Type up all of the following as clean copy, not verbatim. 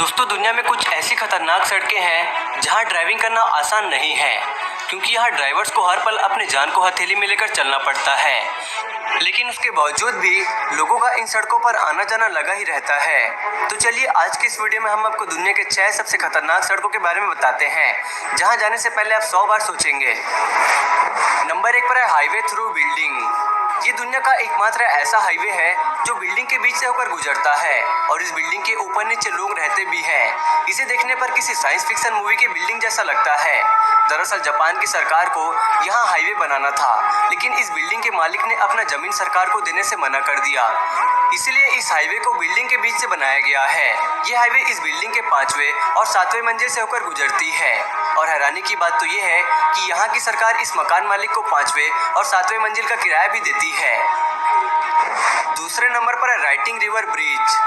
दोस्तों दुनिया में कुछ ऐसी खतरनाक सड़कें हैं जहां ड्राइविंग करना आसान नहीं है, क्योंकि यहाँ ड्राइवर्स को हर पल अपने जान को हथेली में लेकर चलना पड़ता है। लेकिन उसके बावजूद भी लोगों का इन सड़कों पर आना जाना लगा ही रहता है। तो चलिए आज की इस वीडियो में हम आपको दुनिया के 6 सबसे खतरनाक सड़कों के बारे में बताते हैं, जहां जाने से पहले आप 100 बार सोचेंगे। नंबर 1 पर है हाईवे थ्रू बिल्डिंग। ये दुनिया का एकमात्र ऐसा हाईवे है जो बिल्डिंग के बीच से होकर गुजरता है और इस बिल्डिंग के ऊपर नीचे लोग रहते भी हैं। इसे देखने पर किसी साइंस फिक्शन मूवी की बिल्डिंग जैसा लगता है। दरअसल जापान की सरकार को यहाँ हाईवे बनाना था, लेकिन इस बिल्डिंग के मालिक ने अपना जमीन सरकार को देने से मना कर दिया। इसलिए इस हाईवे को बिल्डिंग के बीच से बनाया गया है। ये हाईवे इस बिल्डिंग के 5वें और 7वें मंजिल से होकर गुजरती है। और हैरानी की बात तो ये है कि यहाँ की सरकार इस मकान मालिक को 5वें और 7वें मंजिल का किराया भी देती है। दूसरे नंबर पर है राइटिंग रिवर ब्रिज।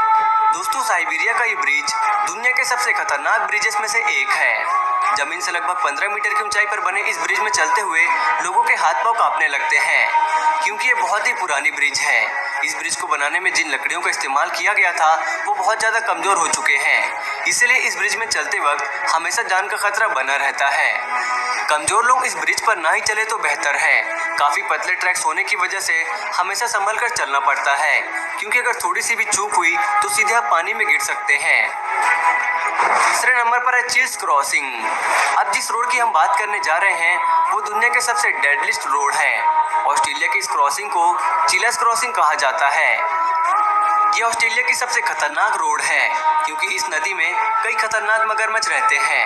दोस्तों साइबेरिया का ये ब्रिज दुनिया के सबसे खतरनाक ब्रिजेस में से एक है। जमीन से लगभग 15 मीटर की ऊंचाई पर बने इस ब्रिज में चलते हुए लोगों के हाथ पांव कांपने लगते हैं, क्योंकि ये बहुत ही पुरानी ब्रिज है। इस ब्रिज को बनाने में जिन लकड़ियों का इस्तेमाल किया गया था वो बहुत ज़्यादा कमज़ोर हो चुके हैं, इसलिए इस ब्रिज में चलते वक्त हमेशा जान का खतरा बना रहता है। कमज़ोर लोग इस ब्रिज पर ना ही चले तो बेहतर है। काफ़ी पतले ट्रैक्स होने की वजह से हमेशा संभल कर चलना पड़ता है, क्योंकि अगर थोड़ी सी भी चूक हुई तो सीधे आप पानी में गिर सकते हैं। तीसरे नंबर पर है चिल्स क्रॉसिंग। अब जिस रोड की हम बात करने जा रहे हैं वो दुनिया के सबसे डेडलिस्ट रोड है। ऑस्ट्रेलिया की इस क्रॉसिंग को चिल्स क्रॉसिंग कहा जाता है। ये ऑस्ट्रेलिया की सबसे खतरनाक रोड है, क्योंकि इस नदी में कई खतरनाक मगरमच्छ रहते हैं।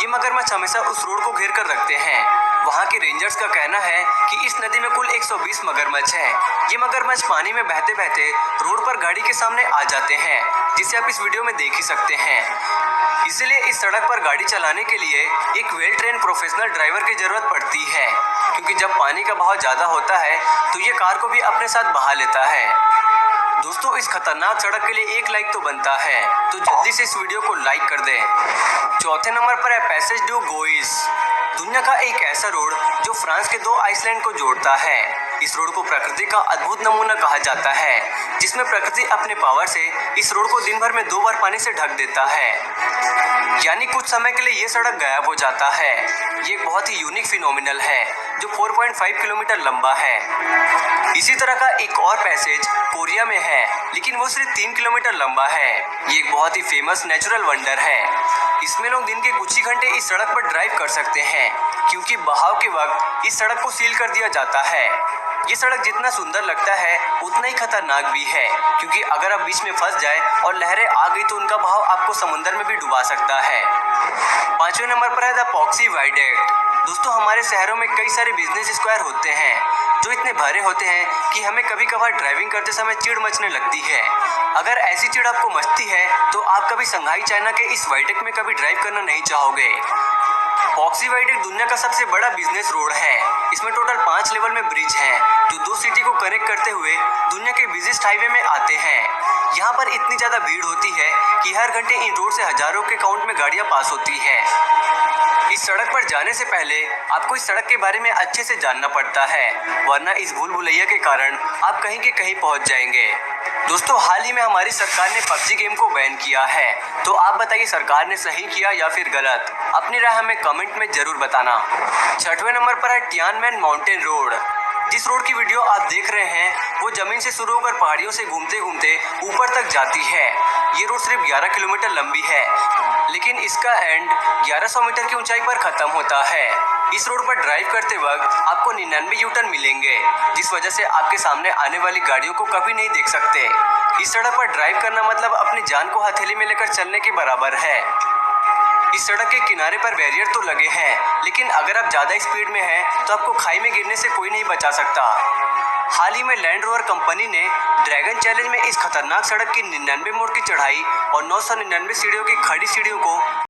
ये मगरमच्छ हमेशा उस रोड को घेर कर रखते हैं। वहाँ के रेंजर्स का कहना है कि इस नदी में कुल 120 मगरमच्छ हैं। ये मगरमच्छ पानी में बहते बहते रोड पर गाड़ी के सामने आ जाते हैं, जिसे आप इस वीडियो में देख ही सकते हैं। इसलिए इस सड़क पर गाड़ी चलाने के लिए एक वेल ट्रेन प्रोफेशनल ड्राइवर की जरूरत पड़ती है, क्योंकि जब पानी का बहाव ज़्यादा होता है तो ये कार को भी अपने साथ बहा लेता है। दोस्तों इस खतरनाक सड़क के लिए एक लाइक तो बनता है, तो जल्दी से इस वीडियो को लाइक कर दें। चौथे नंबर पर है पैसेज डू गोइस। दुनिया का एक ऐसा रोड जो फ्रांस के 2 आइसलैंड को जोड़ता है। इस रोड को प्रकृति का अद्भुत नमूना कहा जाता है, जिसमें प्रकृति अपने पावर से इस रोड को दिन भर में 2 बार पानी से ढक देता है, यानी कुछ समय के लिए ये सड़क गायब हो जाता है। ये एक बहुत ही यूनिक फिनोमिनल है जो 4.5 किलोमीटर लंबा है। इसी तरह का एक और पैसेज कोरिया में है, लेकिन वो सिर्फ 3 किलोमीटर लंबा है। ये एक बहुत ही फेमस नेचुरल वंडर है। इसमें लोग दिन के कुछ ही घंटे इस सड़क पर ड्राइव कर सकते हैं, क्योंकि बहाव के वक्त इस सड़क को सील कर दिया जाता है। ये सड़क जितना सुंदर लगता है उतना ही खतरनाक भी है, क्योंकि अगर आप बीच में फंस जाए और लहरें आ गई तो उनका बहाव आपको समुद्र में भी डुबा सकता है। 5वें नंबर पर है द पॉक्सी वाइडेक्ट। दोस्तों हमारे शहरों में कई सारे बिजनेस स्क्वायर होते हैं जो इतने भरे होते हैं कि हमें कभी कभार ड्राइविंग करते समय चिढ़ मचने लगती है। अगर ऐसी चिढ़ आपको मचती है तो आप कभी संघाई चाइना के इस वाइडेक्ट में कभी ड्राइव करना नहीं चाहोगे। पॉक्सी वाइडेक्ट दुनिया का सबसे बड़ा बिजनेस रोड है। इसमें टोटल 5 लेवल में ब्रिज हैं जो 2 सिटी को कनेक्ट करते हुए दुनिया के बिजीएस्ट हाईवे में आते हैं। यहाँ पर इतनी ज़्यादा भीड़ होती है कि हर घंटे इन रोड से हजारों के काउंट में गाड़ियाँ पास होती हैं। इस सड़क पर जाने से पहले आपको इस सड़क के बारे में अच्छे से जानना पड़ता है, वरना इस भूल भुलैया के कारण आप कहीं के कहीं पहुंच जाएंगे। दोस्तों हाल ही में हमारी सरकार ने पबजी गेम को बैन किया है, तो आप बताइए सरकार ने सही किया या फिर गलत? अपनी राय हमें कमेंट में जरूर बताना। 6वें नंबर पर है टियानमेन माउंटेन रोड। जिस रोड की वीडियो आप देख रहे हैं वो जमीन से शुरू होकर पहाड़ियों से घूमते घूमते ऊपर तक जाती है। ये रोड सिर्फ 11 किलोमीटर लंबी है, लेकिन इसका एंड 1100 मीटर की ऊंचाई पर खत्म होता है। इस रोड पर ड्राइव करते वक्त आपको 99 यू टर्न मिलेंगे, जिस वजह से आपके सामने आने वाली गाड़ियों को कभी नहीं देख सकते। इस सड़क पर ड्राइव करना मतलब अपनी जान को हथेली में लेकर चलने के बराबर है। इस सड़क के किनारे पर बैरियर तो लगे हैं, लेकिन अगर आप ज़्यादा स्पीड में हैं तो आपको खाई में गिरने से कोई नहीं बचा सकता। हाल ही में लैंड रोवर कंपनी ने ड्रैगन चैलेंज में इस खतरनाक सड़क की 99 मोड़ की चढ़ाई और 999 सीढ़ियों की खड़ी सीढ़ियों को